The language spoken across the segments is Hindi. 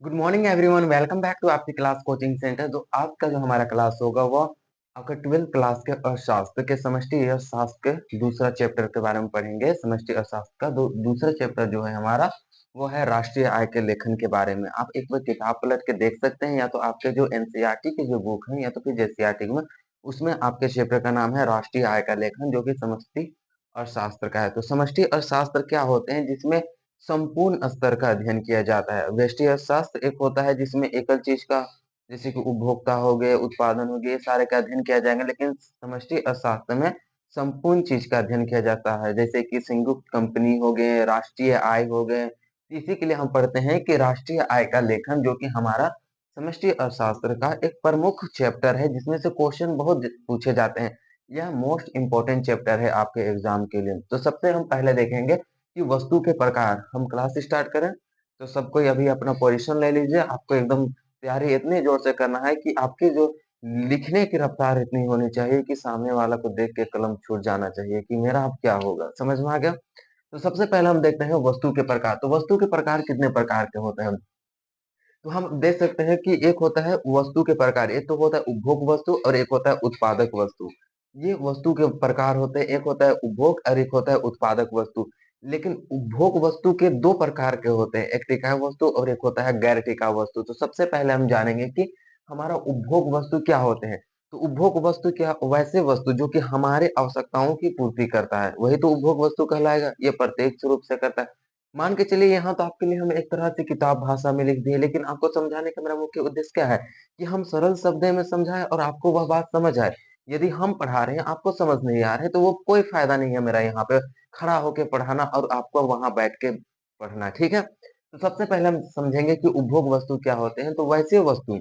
Good morning everyone, welcome back to आपकी क्लास कोचिंग सेंटर। तो आज का जो हमारा क्लास होगा वो आपका 12th क्लास के अर्थशास्त्र के समष्टि अर्थशास्त्र के दूसरा चैप्टर के बारे में पढ़ेंगे। समष्टि अर्थशास्त्र का दूसरा चैप्टर जो है हमारा वो है राष्ट्रीय आय के लेखन के बारे में। आप एक बार किताब पलट के देख सकते हैं, या तो आपके जो एनसीईआरटी की जो बुक है या तो फिर जेसीईआरटी में, उसमें आपके चैप्टर का नाम है राष्ट्रीय आय का लेखन, जो कि समष्टि अर्थशास्त्र का है। तो समष्टि अर्थशास्त्र क्या होते हैं? जिसमें संपूर्ण स्तर का अध्ययन किया जाता है। व्यष्टि अर्थशास्त्र एक होता है जिसमें एकल चीज का, जैसे कि उपभोक्ता हो गए, उत्पादन हो गए, ये सारे का अध्ययन किया जाएगा। लेकिन समष्टि अर्थशास्त्र में संपूर्ण चीज का अध्ययन किया जाता है, जैसे कि संयुक्त कंपनी हो गए, राष्ट्रीय आय हो गए। इसी के लिए हम पढ़ते हैं कि राष्ट्रीय आय का लेखन, जो कि हमारा समष्टि अर्थशास्त्र का एक प्रमुख चैप्टर है, जिसमें से क्वेश्चन बहुत पूछे जाते हैं। यह मोस्ट इंपॉर्टेंट चैप्टर है आपके एग्जाम के लिए। तो सबसे हम पहले देखेंगे कि वस्तु के प्रकार। हम क्लास स्टार्ट करें तो सबको अभी अपना पोजीशन ले लीजिए। आपको एकदम तैयारी इतनी जोर से करना है कि आपकी जो लिखने की रफ्तार इतनी होनी चाहिए कि सामने वाला को देख के कलम छूट जाना चाहिए कि मेरा अब क्या होगा। समझ में आ गया? तो सबसे पहले हम देखते हैं वस्तु के प्रकार। तो वस्तु के प्रकार कितने प्रकार के होते हैं? तो हम देख सकते हैं कि एक होता है वस्तु के प्रकार, एक तो होता है उपभोग वस्तु और एक होता है उत्पादक वस्तु। ये वस्तु के प्रकार होते हैं, एक होता है उपभोग और एक होता है उत्पादक वस्तु। लेकिन उपभोग वस्तु के दो प्रकार के होते हैं, एक टिकाऊ वस्तु और एक होता है गैर टिकाऊ वस्तु। तो सबसे पहले हम जानेंगे कि हमारा उपभोग वस्तु क्या होते हैं। तो उपभोग वस्तु क्या? वैसे वस्तु जो कि हमारे आवश्यकताओं की पूर्ति करता है, वही तो उपभोग वस्तु कहलाएगा। ये प्रत्यक्ष रूप से करता है। मान के चलिए यहाँ तो आपके लिए हम एक तरह से किताब भाषा में लिख दिए, लेकिन आपको समझाने का मेरा मुख्य उद्देश्य क्या है कि हम सरल शब्दों में समझाएं और आपको वह बात समझ आए। यदि हम पढ़ा रहे हैं, आपको समझ नहीं आ रहा है, तो वो कोई फायदा नहीं है मेरा यहाँ पे खड़ा होके पढ़ाना और आपको वहां बैठ के पढ़ना। ठीक है? तो सबसे पहले हम समझेंगे कि उपभोग वस्तु क्या होते हैं। तो वैसे वस्तु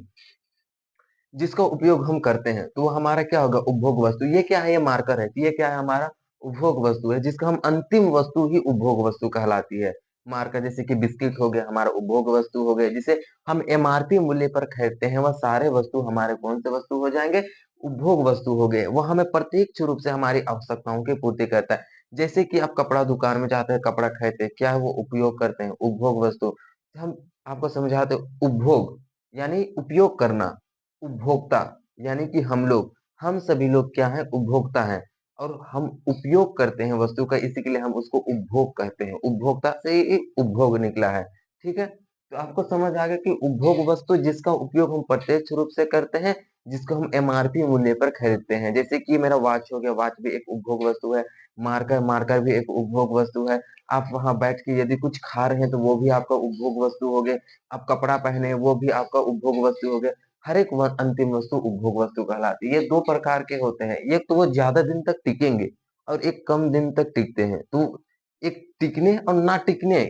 जिसका उपयोग हम करते हैं, तो वो हमारा क्या होगा? उपभोग वस्तु। ये क्या है? ये मार्कर है। ये क्या है? हमारा उपभोग वस्तु है, जिसका हम अंतिम वस्तु ही उपभोग वस्तु कहलाती है। मार्कर जैसे कि बिस्किट हो गया, हमारा उपभोग वस्तु हो गए। जिसे हम एमआरपी मूल्य पर खरीदते हैं, वह सारे वस्तु हमारे कौन से वस्तु हो जाएंगे? उपभोग वस्तु हो गए। वो हमें प्रत्यक्ष रूप से हमारी आवश्यकताओं की पूर्ति करता है। जैसे कि आप कपड़ा दुकान में जाते हैं, कपड़ा खरीदते हैं, क्या है वो उपयोग करते हैं? उपभोग वस्तु। हम आपको समझाते हैं, उपभोग यानी उपयोग करना, उपभोक्ता यानी कि हम लोग, हम सभी लोग क्या हैं? उपभोक्ता हैं। और हम उपयोग करते हैं वस्तु का, इसी के लिए हम उसको उपभोग कहते हैं। उपभोक्ता से ही उपभोग निकला है। ठीक है? तो आपको समझ आ गया कि उपभोग वस्तु जिसका उपयोग हम प्रत्यक्ष रूप से करते हैं, जिसको हम एमआरपी मूल्य पर खरीदते हैं। जैसे कि मेरा वॉच हो गया, वॉच भी एक उपभोग वस्तु है। मार्कर, मार्कर भी एक उपभोग वस्तु है। आप वहां बैठ के यदि कुछ खा रहे हैं तो वो भी आपका उपभोग वस्तु हो गए। आप कपड़ा पहने हैं, वो भी आपका उपभोग वस्तु हो गया। हर एक अंतिम वस्तु उपभोग वस्तु कहलाती है। ये दो प्रकार के होते हैं, एक तो वो ज्यादा दिन तक टिकेंगे और एक कम दिन तक टिकते हैं। तो एक टिकने और ना टिकने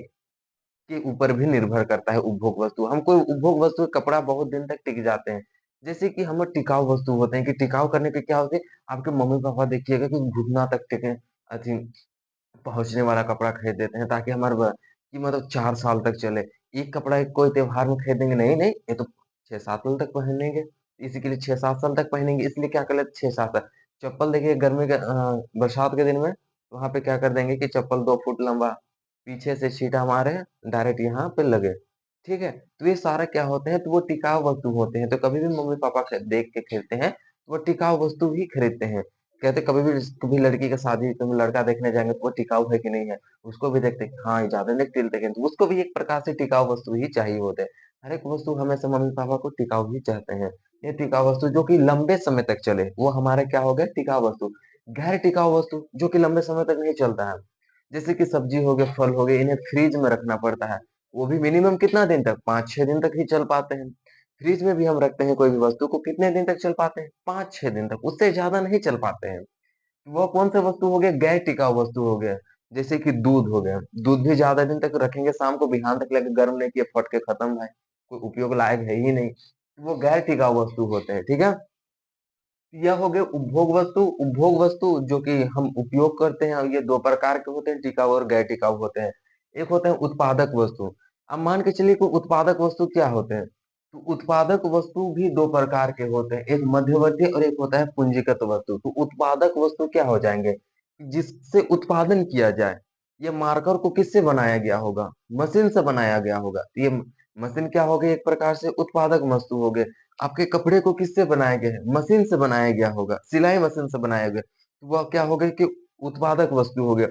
के ऊपर भी निर्भर करता है उपभोग वस्तु। हम कोई उपभोग वस्तु कपड़ा बहुत दिन तक टिक जाते हैं। जैसे कि हम टिकाऊ वस्तु होते हैं, कि टिकाऊ करने के क्या होते हैं? आपके मम्मी पापा देखिएगा कि घुटना तक टिके, आई पहुँचने वाला कपड़ा खरीद देते हैं, ताकि हमारे कि मतलब 4 साल तक चले। एक कपड़ा एक कोई त्योहार में खरीदेंगे, नहीं, नहीं, ये तो 6-7 साल तक पहनेंगे। इसी के लिए 6-7 साल तक पहनेंगे, इसलिए क्या कर लेते 6-7 साल। चप्पल देखिए गर्मी के बरसात के दिन में वहाँ पे क्या कर देंगे कि चप्पल 2 फुट लंबा पीछे से छींटा मारे, डायरेक्ट यहाँ पे लगे। ठीक है? तो ये सारा क्या होते हैं? तो वो टिकाऊ वस्तु होते हैं। तो कभी भी मम्मी-पापा देख के खरीदते हैं, तो वो टिकाऊ वस्तु ही खरीदते हैं। कहते कभी लड़की का शादी तुम लड़का देखने जाएँगे तो वो टिकाऊ है कि नहीं है, उसको भी देखते हैं कि हाँ, ये ज़्यादा नहीं टिकते हैं, तो उसको भी एक प्रकार से टिकाऊ वस्तु ही चाहिए होते हैं। हर एक वस्तु हमेशा मम्मी-पापा को टिकाऊ ही चाहते हैं। ये टिकाऊ वस्तु जो कि लंबे समय तक चले, वो हमारा क्या हो गया? टिकाऊ वस्तु। गैर टिकाऊ वस्तु जो कि लंबे समय तक नहीं चलता है, जैसे कि सब्जी हो गया, फल हो गए, इन्हें फ्रिज में रखना पड़ता है। वो भी मिनिमम कितना दिन तक? 5-6 दिन तक ही चल पाते हैं। फ्रिज में भी हम रखते हैं कोई भी वस्तु को, कितने दिन तक चल पाते हैं? 5-6 दिन तक, उससे ज़्यादा नहीं चल पाते हैं। वो कौन सा वस्तु हो गया? गैर टिकाऊ वस्तु हो गया। जैसे कि दूध हो गया, दूध भी ज्यादा दिन तक रखेंगे, शाम को बिहान तक लेके गर्म नहीं किए, फट के खत्म भाई, कोई उपयोग लायक है ही नहीं। वो गैर टिकाऊ वस्तु होते हैं। ठीक है? यह हो गए उपभोग वस्तु। उपभोग वस्तु जो कि हम उपयोग करते हैं, और ये दो प्रकार के होते हैं, टिकाऊ और गैर टिकाऊ होते हैं। एक होते हैं उत्पादक वस्तु। अब मान के चलिए कि उत्पादक वस्तु क्या होते हैं? तो उत्पादक वस्तु भी दो प्रकार के होते हैं, एक मध्यवर्ती और एक होता है पूंजीगत वस्तु। तो उत्पादक वस्तु क्या हो जाएंगे? जिससे उत्पादन किया जाए। ये मार्कर को किससे बनाया गया होगा? मशीन से बनाया गया होगा। ये मशीन क्या हो गई? एक प्रकार से उत्पादक वस्तु हो गए। आपके कपड़े को किससे बनाया गया है? मशीन से बनाया गया होगा, सिलाई मशीन से बनाया गया। तो वह क्या हो गई कि उत्पादक वस्तु हो गया।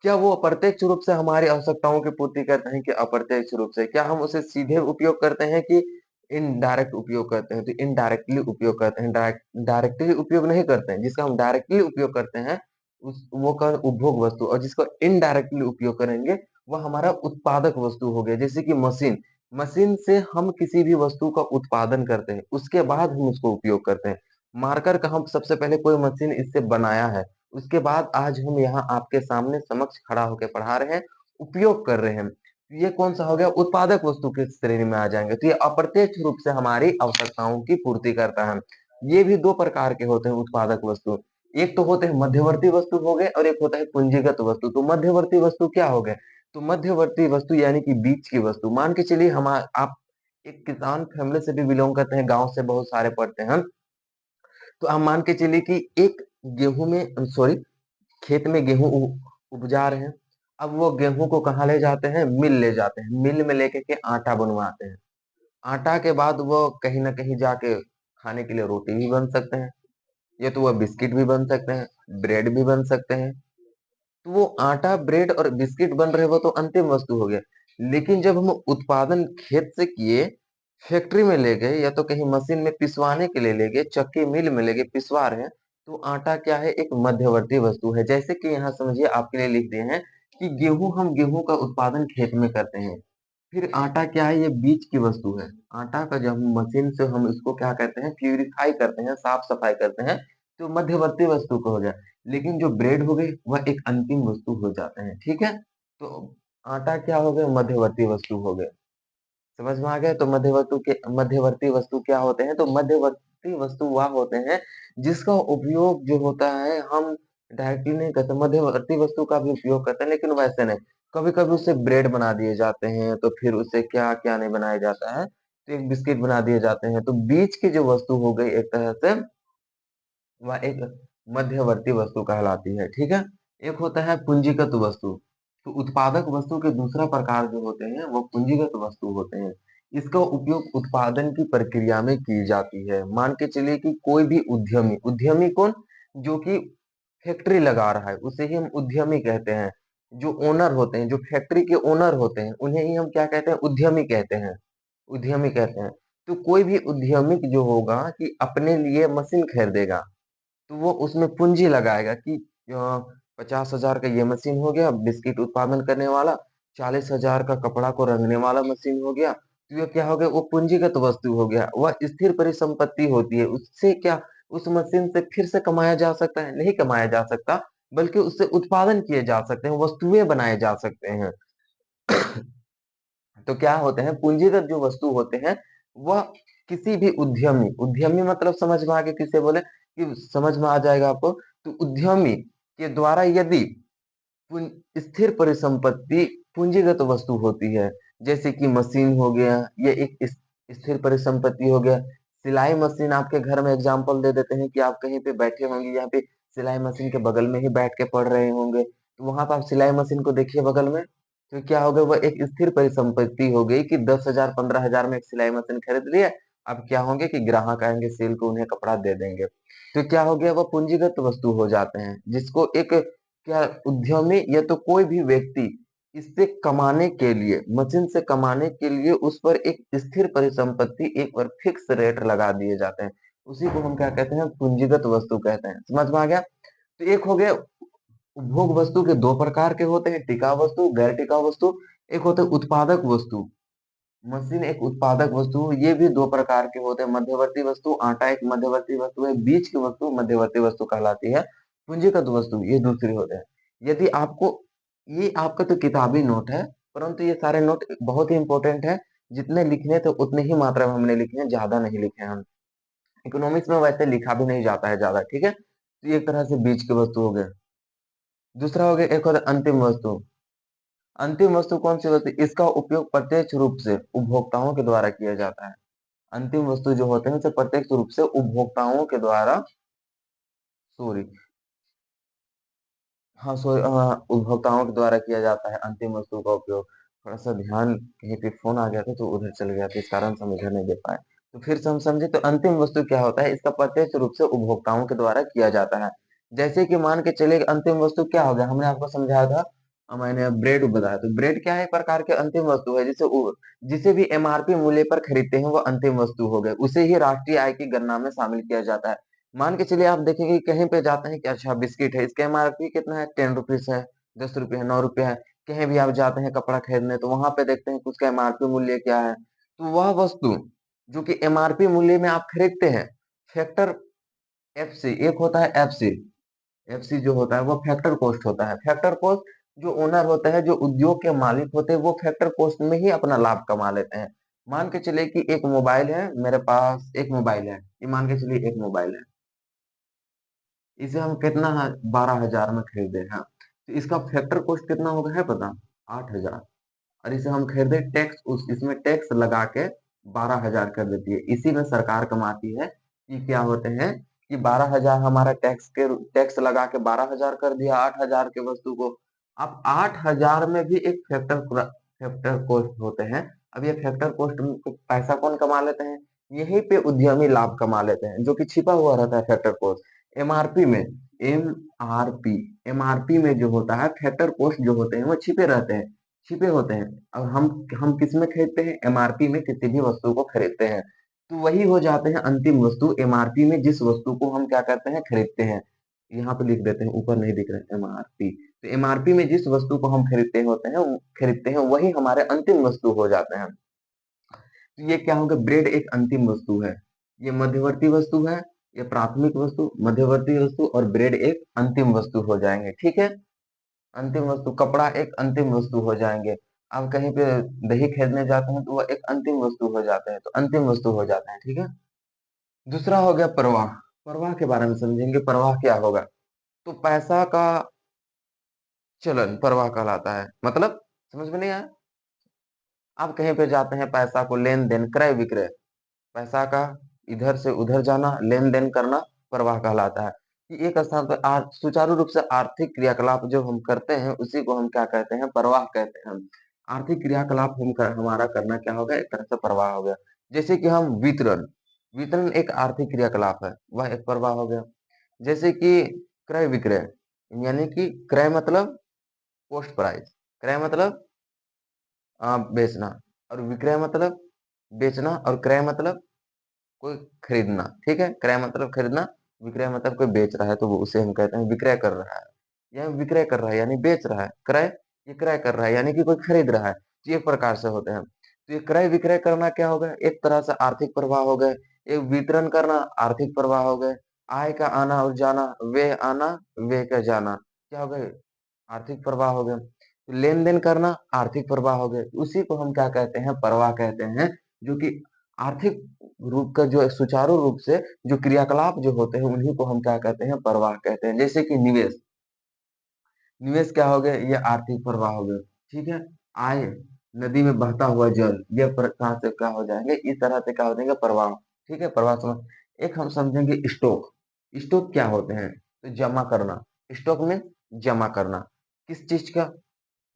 क्या वो अप्रत्यक्ष रूप से हमारी आवश्यकताओं की पूर्ति करते हैं कि अप्रत्यक्ष रूप से? क्या हम उसे सीधे उपयोग करते हैं कि इनडायरेक्ट उपयोग करते हैं? तो इनडायरेक्टली उपयोग करते हैं, डायरेक्टली उपयोग नहीं करते हैं। जिसका हम डायरेक्टली उपयोग करते हैं उस वो का उपभोग वस्तु, और जिसको इनडायरेक्टली उपयोग करेंगे वह हमारा उत्पादक वस्तु हो गया। जैसे कि मशीन, मशीन से हम किसी भी वस्तु का उत्पादन करते हैं, उसके बाद हम उसको उपयोग करते हैं। मार्कर का हम सबसे पहले कोई मशीन इससे बनाया है, उसके बाद आज हम यहाँ आपके सामने समक्ष खड़ा होकर पढ़ा रहे हैं, उपयोग कर रहे हैं। ये कौन-सा हो गया? उत्पादक वस्तु की श्रेणी में आ जाएँगे। तो ये अप्रत्यक्ष रूप से हमारी आवश्यकताओं की पूर्ति करता है। ये भी 2 प्रकार के होते हैं उत्पादक वस्तु। एक तो होते हैं मध्यवर्ती वस्तु हो गए और एक होता है पूंजीगत वस्तु। तो मध्यवर्ती वस्तु क्या हो गए? तो मध्यवर्ती वस्तु यानी कि बीच की वस्तु। मान के चलिए आप एक किसान फैमिली से भी बिलॉन्ग करते हैं, गाँव से बहुत सारे पढ़ते हैं। तो आप मान के चलिए कि एक गेहूँ में सॉरी खेत में गेहूँ उपजा रहे हैं। अब वो गेहूँ को कहाँ ले जाते हैं? मिल ले जाते हैं। मिल में लेके के आटा बनवाते हैं। आटा के बाद वो कहीं न कहीं जाके खाने के लिए रोटी भी बन सकते हैं, या तो वह बिस्किट भी बन सकते हैं, ब्रेड भी बन सकते हैं। तो वो आटा, ब्रेड और बिस्किट बन रहे वो तो अंतिम वस्तु हो गया। लेकिन जब हम उत्पादन खेत से किए, फैक्ट्री में ले गए या तो कहीं मशीन में पिसवाने के लिए ले गए, चक्की मिल में ले गए पिसवा रहे हैं, तो आटा क्या है? एक मध्यवर्ती वस्तु है। जैसे कि यहाँ समझिए आपके लिए लिख दिए हैं कि हम गेहूँ का उत्पादन खेत में करते हैं। फिर आटा क्या है? ये बीच की वस्तु है। आटा का जब हम मशीन से हम इसको क्या कहते हैं? प्यूरिफाई करते हैं, साफ-सफाई करते हैं, तो मध्यवर्ती वस्तु को हो गया। लेकिन जो ब्रेड हो गई, वह एक अंतिम वस्तु हो जाते हैं, ठीक है? तो आटा क्या हो गया? मध्यवर्ती वस्तु हो गए। समझ में आ गया? तो मध्यवर्ती वस्तु क्या होते हैं? तो मध्यवर्ती वस्तु वह होते हैं, जिसका उपयोग जो होता है हम डायरेक्टली नहीं करते, मध्यवर्ती वस्तु का भी उपयोग करते हैं, लेकिन वैसे नहीं। कभी-कभी उससे ब्रेड बना दिए जाते हैं, तो फिर उससे क्या-क्या नहीं बनाया जाता है, तो एक बिस्किट बना दिए जाते हैं। तो बीच की जो वस्तु हो गई एक तरह से वह एक मध्यवर्ती वस्तु कहलाती है, ठीक है? एक होता है पूंजीगत वस्तु। तो उत्पादक वस्तु के दूसरा प्रकार जो होते हैं, वो पूंजीगत वस्तु होते हैं। इसका उपयोग उत्पादन की प्रक्रिया में की जाती है। मान के चलिए कि कोई भी उद्यमी, उद्यमी कौन? जो कि फैक्ट्री लगा रहा है, उसे ही हम उद्यमी कहते हैं। जो ओनर होते हैं, जो फैक्ट्री के ओनर होते हैं, उन्हें ही हम क्या कहते हैं? उद्यमी कहते हैं। उद्यमी कहते हैं। तो कोई भी उद्यमिक जो होगा कि अपने लिए मशीन खरीदेगा, तो वो उसमें पूँजी लगाएगा कि 50,000 का ये मशीन हो गया, बिस्किट उत्पादन करने वाला, 40,000 का कपड़ा को रंगने वाला मशीन हो गया। तो ये क्या हो गया? वो पूंजीगत वस्तु हो गया। वह स्थिर परिसंपत्ति होती है। उससे क्या उस मशीन से फिर से कमाया जा सकता है? नहीं कमाया जा सकता, बल्कि उससे उत्पादन किए जा सकते हैं, वस्तुएँ बनाए जा सकते हैं। तो क्या होते हैं पूंजीगत जो वस्तु होते हैं वह किसी भी उद्यमी, उद्यमी मतलब समझ में आ गया किसे बोले कि समझ में आ जाएगा आपको। तो उद्यमी के द्वारा यदि स्थिर परिसंपत्ति पूंजीगत वस्तु होती है, जैसे कि मशीन हो गया, ये एक स्थिर परिसंपत्ति हो गया। सिलाई मशीन आपके घर में एग्जांपल दे देते हैं कि आप कहीं पे बैठे होंगे, यहाँ पे सिलाई मशीन के बगल में ही बैठ के पढ़ रहे होंगे, तो वहां पर आप सिलाई मशीन को देखिए बगल में, तो क्या हो गया? वह एक स्थिर परिसंपत्ति हो गई कि 10,000 15,000 में एक सिलाई मशीन खरीद लिया। अब क्या होंगे कि ग्राहक आएंगे सेल को, उन्हें कपड़ा दे देंगे। तो क्या हो गया? वह पूंजीगत वस्तु हो जाते हैं, जिसको एक क्या उद्यमी या तो कोई भी व्यक्ति इससे कमाने के लिए, मशीन से कमाने के लिए उस पर एक स्थिर परिसंपत्ति, एक बार फिक्स रेट लगा दिए जाते हैं। उसी को हम क्या कहते हैं? पूंजीगत वस्तु कहते हैं। समझ में आ गया? तो एक हो गया उपभोग वस्तु के 2 प्रकार के होते हैं, टिकाऊ वस्तु, गैर टिकाऊ वस्तु। एक होता है उत्पादक वस्तु। मशीन एक उत्पादक वस्तु, ये भी 2 प्रकार के होते हैं, मध्यवर्ती वस्तु, आटा एक मध्यवर्ती वस्तु है, बीच की वस्तु मध्यवर्ती वस्तु कहलाती है, पूंजीगत वस्तु ये दूसरी होते हैं। यदि आपको ये आपका तो किताबी नोट है, परंतु ये सारे नोट बहुत ही इंपॉर्टेंट है। जितने लिखने थे उतने ही मात्रा में हमने लिखे हैं, ज्यादा नहीं लिखे हैं हम। इकोनॉमिक्स में वैसे लिखा भी नहीं जाता है ज्यादा, ठीक है? तो ये एक तरह से बीच की वस्तु हो गए। दूसरा हो गया एक होता है अंतिम वस्तु। अंतिम वस्तु कौन सी होती है? इसका उपयोग प्रत्यक्ष रूप से उपभोक्ताओं के द्वारा किया जाता है। अंतिम वस्तु जो होते हैं उसे प्रत्यक्ष रूप से उपभोक्ताओं के द्वारा सॉरी हाँ, उपभोक्ताओं के द्वारा किया जाता है अंतिम वस्तु का उपयोग। थोड़ा-सा ध्यान कहीं पे फ़ोन आ गया था तो उधर चल गया था, इस कारण से हम इधर नहीं दे पाए। तो फिर से हम समझे तो अंतिम वस्तु क्या होता है? इसका प्रत्यक्ष रूप से उपभोक्ताओं के द्वारा किया जाता है। जैसे कि मान के चलिए अंतिम वस्तु क्या हो गया? हमने आपको समझाया था मैंने ब्रेड बताया, तो ब्रेड क्या है? एक प्रकार की अंतिम वस्तु है जिसे भी एमआरपी मूल्य पर खरीदते हैं वो अंतिम वस्तु हो गए। उसे ही राष्ट्रीय आय की गणना में शामिल किया जाता है। मान के चलिए आप देखेंगे कि कहीं पे जाते हैं कि अच्छा बिस्किट है, इसका एमआरपी कितना है? ₹10 है, ₹10 है, ₹9 है। कहीं भी आप जाते हैं कपड़ा खरीदने तो वहाँ पे देखते हैं कि उसका एमआरपी मूल्य क्या है। तो वह वस्तु जो कि एमआरपी मूल्य में आप खरीदते हैं, फैक्टर एफसी एक होता है एफसी, एफसी जो होता है वो फैक्टर कॉस्ट होता है। फैक्टर कॉस्ट जो ओनर होते हैं, जो उद्योग के मालिक होते हैं, वो फैक्टर कॉस्ट में ही अपना लाभ कमा लेते हैं। मान के चलिए कि एक मोबाइल है, मेरे पास एक मोबाइल है। ये मान के चलिए एक मोबाइल है। इसे हम कितना है 12,000 में खरीदे हैं। तो इसका फैक्टर कॉस्ट कितना होगा है पता? 8,000। और इसे हम खरीदे टैक्स उस इसमें टैक्स लगा के 12,000 कर देती है। इसी में सरकार कमाती है कि क्या होते हैं कि 12,000 हमारा टैक्स लगा के 12,000 कर दिया 8,000 के वस्तु को। अब 8,000 में भी एक फैक्टर कॉस्ट होते हैं। अब ये फैक्टर कॉस्ट में पैसा कौन कमा लेते हैं? यहीं पे उद्यमी लाभ कमा लेते हैं, जो कि छिपा हुआ रहता है फैक्टर कॉस्ट। एमआरपी में एमआरपी एमआरपी में जो होता है फैक्टर कॉस्ट जो होते हैं वो छिपे होते हैं। अब हम किस में खरीदते हैं? एमआरपी में किसी भी वस्तु को खरीदते हैं। तो वही हो जाते हैं अंतिम वस्तु एमआरपी में जिस वस्तु को हम क्या करते हैं? खरीदते हैं। यहाँ पे लिख देते हैं, ऊपर नहीं दिख रहा है एमआरपी। तो एमआरपी में जिस वस्तु को हम खरीदते हैं वही हमारे अंतिम वस्तु हो जाते हैं। तो ये क्या होगा? ब्रेड एक अंतिम वस्तु है। ये मध्यवर्ती वस्तु है, ये प्राथमिक वस्तु, मध्यवर्ती वस्तु और ब्रेड एक अंतिम वस्तु हो जाएंगे। ठीक है? अंतिम वस्तु कपड़ा एक अंतिम वस्तु हो जाएँगे। आप कहीं पे दही खरीदने जाते हैं तो वह एक अंतिम वस्तु हो जाते हैं, तो अंतिम वस्तु हो जाते हैं, ठीक है? दूसरा हो गया प्रवाह। प्रवाह के बारे में समझेंगे, प्रवाह क्या होगा? तो पैसा का चलन प्रवाह कहलाता है। मतलब समझ में नहीं आया? आप कहीं पे जाते हैं पैसा को लेन-देन, क्रय-विक्रय, पैसा का इधर से उधर जाना, लेन-देन करना प्रवाह कहलाता है। कि एक स्थान पर सुचारू रूप से आर्थिक क्रियाकलाप जो हम करते हैं, उसी को हम क्या कहते हैं? प्रवाह कहते हैं हम। आर्थिक क्रियाकलाप हमारा करना क्या हो गया? एक तरह से प्रवाह हो गया। जैसे कि हम वितरण, वितरण एक आर्थिक क्रियाकलाप है, वह एक प्रवाह हो गया। जैसे कि क्रय-विक्रय, यानी कि क्रय मतलब कॉस्ट प्राइस, क्रय मतलब बेचना और विक्रय मतलब बेचना और क्रय मतलब कोई खरीदना, ठीक है? क्रय मतलब खरीदना, विक्रय मतलब कोई बेच रहा है तो वो उसे हम कहते हैं विक्रय कर रहा है। यह विक्रय कर रहा है यानी बेच रहा है। ये क्रय कर रहा है यानी कि कोई खरीद रहा है। तो ये प्रकार से होते हैं। तो ये क्रय विक्रय करना क्या हो गया? एक तरह से आर्थिक प्रवाह हो गए। एक वितरण करना आर्थिक प्रवाह हो गए। आय का आना और जाना, आना, व्यय का जाना, क्या हो गए? आर्थिक प्रवाह हो गए। लेन-देन करना आर्थिक प्रवाह हो गए। उसी को हम क्या कहते हैं? प्रवाह कहते हैं, जो कि आर्थिक रूप का जो है सुचारू रूप से जो क्रियाकलाप जो होते हैं उन्हीं को हम क्या कहते हैं? प्रवाह कहते हैं। जैसे कि निवेश, निवेश क्या हो गया? ये आर्थिक प्रवाह हो गए, ठीक है? आय, नदी में बहता हुआ जल, ये प्रकार से क्या हो जाएँगे? इस तरह से क्या हो जाएँगे? प्रवाह, ठीक है? प्रवाह समझ एक हम समझेंगे स्टॉक, स्टॉक क्या होते हैं? तो जमा करना, स्टॉक मीन्स जमा करना, किस चीज़ का?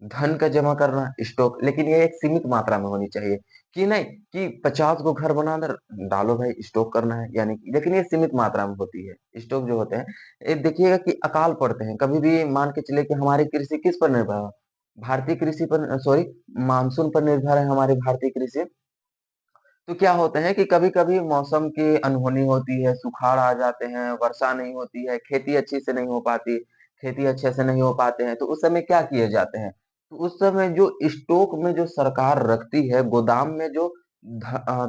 धन का जमा करना स्टॉक, लेकिन ये एक सीमित मात्रा में होनी चाहिए कि नहीं कि 50 को घर बनाना डालो भाई स्टॉक करना है यानी कि लेकिन ये सीमित मात्रा में होती है। स्टॉक जो होते हैं ये देखिएगा कि अकाल पड़ते हैं कभी भी मान के चलिए कि हमारी कृषि किस पर निर्भर है? भारतीय कृषि पर सॉरी मानसून पर निर्भर है हमारी भारतीय कृषि। तो क्या होता है कि कभी-कभी मौसम की अनहोनी होती है, सुखाड़ आ जाते हैं, वर्षा नहीं होती है, खेती अच्छी से नहीं हो पाती, खेती अच्छे से नहीं हो पाते हैं, तो उस समय क्या किए जाते हैं? तो उस समय जो स्टॉक में जो सरकार रखती है, गोदाम में जो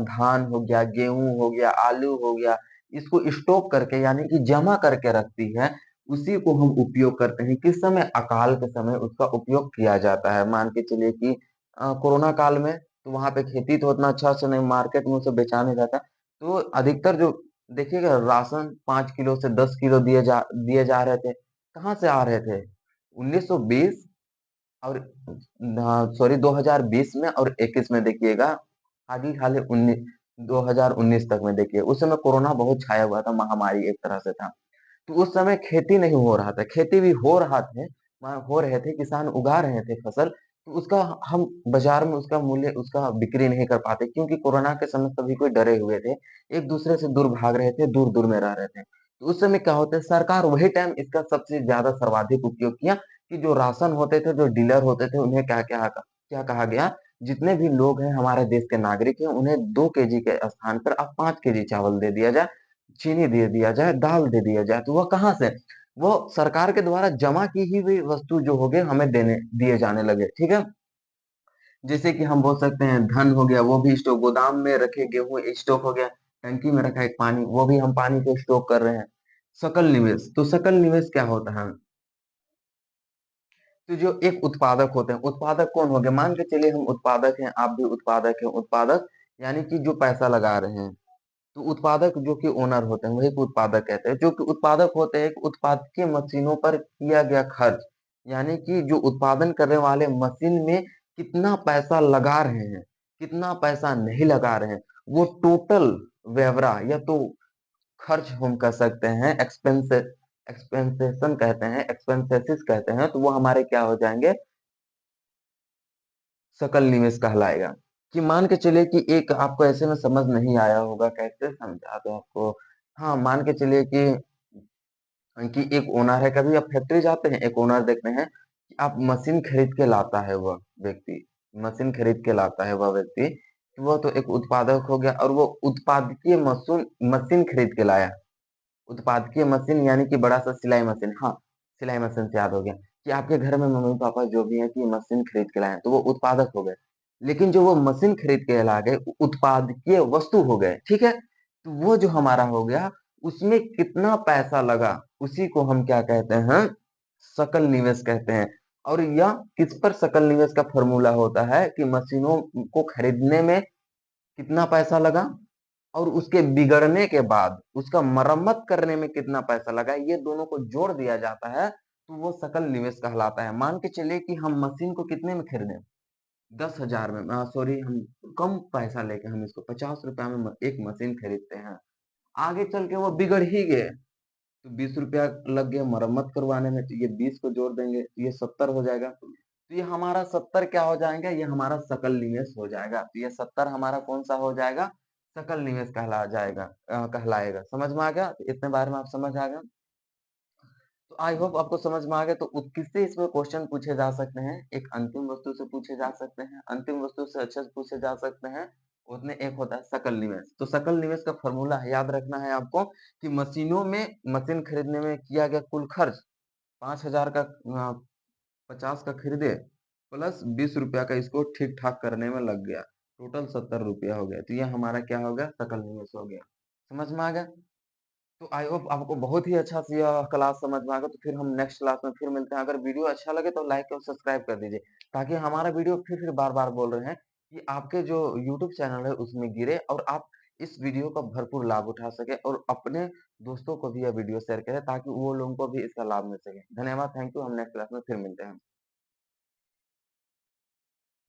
धान हो गया, गेहूँ हो गया, आलू हो गया, इसको स्टॉक करके यानी कि जमा करके रखती है, उसी को हम उपयोग करते हैं। किस समय? अकाल के समय उसका उपयोग किया जाता है। मान के चलिए कि कोरोना काल में तो वहाँ पे खेती तो उतना अच्छा से नहीं मार्केट में उसे बेचा नहीं जाता। तो अधिकतर जो देखिएगा राशन 5 किलो से 10 किलो दिए जा रहे थे। कहाँ से आ रहे थे? 1920 और सॉरी 2020 में और 21 में देखिएगा, हाल ही 2019 तक में देखिए, उस समय कोरोना बहुत छाया हुआ था, महामारी एक तरह से था। तो उस समय खेती नहीं हो रहा था, खेती भी हो रहे थे, किसान उगा रहे थे फसल, तो उसका हम बाज़ार में उसका मूल्य उसका बिक्री नहीं कर पाते क्योंकि कोरोना के समय सभी कोई डरे हुए थे। एक-दूसरे से दूर भाग रहे थे, दूर-दूर में रह रहे थे। तो उस समय क्या होता है सरकार वही टाइम इसका सबसे ज़्यादा सर्वाधिक उपयोग किया कि जो राशन होते थे, जो डीलर होते थे उन्हें क्या कहा गया, जितने भी लोग हैं हमारे देश के नागरिक हैं, उन्हें 2 केजी के स्थान पर अब 5 केजी चावल दे दिया जाए, चीनी दे दिया जाए, दाल दे दिया जाए। तो वह कहाँ से? वो सरकार के द्वारा जमा की ही हुई वस्तु जो हो गए हमें देने दिए जाने लगे, ठीक है? जैसे कि हम बोल सकते हैं धन हो गया, वो भी स्टॉक गोदाम में रखे गेहूँ स्टॉक हो गया, टंकी में रखा एक पानी, वो भी हम पानी को स्टॉक कर रहे हैं। सकल निवेश, तो सकल निवेश क्या होता है? तो जो एक उत्पादक होते हैं, उत्पादक कौन हो गए? मान के चलिए हम उत्पादक हैं, आप भी उत्पादक हैं। उत्पादक यानी कि जो पैसा लगा रहे हैं। तो उत्पादक जो कि ओनर होते हैं, वही को उत्पादक कहते हैं। जो कि उत्पादक होते हैं, उत्पादकीय मशीनों पर किया गया खर्च, यानी कि जो उत्पादन करने वाले मशीन में कितना पैसा लगा रहे हैं, कितना पैसा नहीं लगा रहे हैं, वो टोटल ब्यौरा या तो खर्च हम कह सकते हैं, एक्सपेंसेशन कहते हैं, एक्सपेंसेस कहते हैं, तो वो हमारे क्या हो जाएँगे, सकल निवेश कहलाएगा। कि मान के चलिए कि एक आपको ऐसे में समझ नहीं आया होगा, कैसे समझा दूँ आपको? हाँ, मान के चलिए कि एक ओनर है, कभी आप फैक्ट्री जाते हैं, एक ओनर देखते हैं कि आप मशीन खरीद के लाता है वह व्यक्ति, मशीन खरीद के लाता है वह व्यक्ति, वह तो एक उत्पादक हो गया और वो उत्पादकीय मशीन खरीद के लाया। उत्पादकीय मशीन यानी कि बड़ा-सा सिलाई मशीन, हाँ, सिलाई मशीन से याद हो गया कि आपके घर में मम्मी-पापा जो भी हैं कि मशीन खरीद के लाए हैं, तो वो उत्पादक हो गए। लेकिन जो वो मशीन खरीद के ला गए, उत्पादकीय वस्तु हो गए, ठीक है? तो वो जो हमारा हो गया, उसमें कितना पैसा लगा, उसी को हम क्या कहते हैं, सकल निवेश कहते हैं। और यह किस पर सकल निवेश का फ़ॉर्मूला होता है कि मशीनों को खरीदने में कितना पैसा लगा और उसके बिगड़ने के बाद उसका मरम्मत करने में कितना पैसा लगा, ये दोनों को जोड़ दिया जाता है, तो वो सकल निवेश कहलाता है। मान के चलिए कि हम मशीन को कितने में खरीदें? 10,000 में सॉरी हम कम पैसा लेके हम इसको ₹50 में एक मशीन खरीदते हैं। आगे चल के वो बिगड़ ही गए, तो ₹20 लग गए मरम्मत करवाने में, तो ये 20 को जोड़ देंगे, तो ये 70 हो जाएगा। तो ये हमारा 70 क्या हो जाएगा? ये हमारा सकल निवेश हो जाएगा। तो ये 70 हमारा कौन-सा हो जाएगा? सकल निवेश कहलाएगा। समझ में आ गया? तो इतने बारे में आप समझ आ गए? तो आई होप आपको समझ में आ गया। तो किससे इसमें क्वेश्चन पूछे जा सकते हैं? एक अंतिम वस्तु से पूछे जा सकते हैं, अंतिम वस्तु से अच्छे से पूछे जा सकते हैं। उसमें एक होता है सकल निवेश। तो सकल निवेश का फ़ॉर्मूला याद रखना है आपको कि मशीनों में मशीन खरीदने में किया गया कुल खर्च 5,000 का 50 का खरीदे प्लस ₹20 का इसको ठीक-ठाक करने में लग गया। टोटल ₹70 हो गया। तो ये हमारा क्या हो गया? सकल निवेश हो गया। समझ में आ गया? तो आई होप आपको बहुत ही अच्छा से यह क्लास समझ में आ गया। तो फिर हम नेक्स्ट क्लास में फिर मिलते हैं। अगर वीडियो अच्छा लगे तो लाइक और सब्सक्राइब कर दीजिए, ताकि हमारा वीडियो फिर बार-बार बोल रहे हैं कि आपके जो यूट्यूब चैनल है उसमें गिरे और आप इस वीडियो का भरपूर लाभ उठा सकें और अपने दोस्तों को भी यह वीडियो शेयर करें ताकि वो लोगों को भी इसका लाभ मिल सके। धन्यवाद, थैंक यू। हम नेक्स्ट क्लास में फिर मिलते हैं।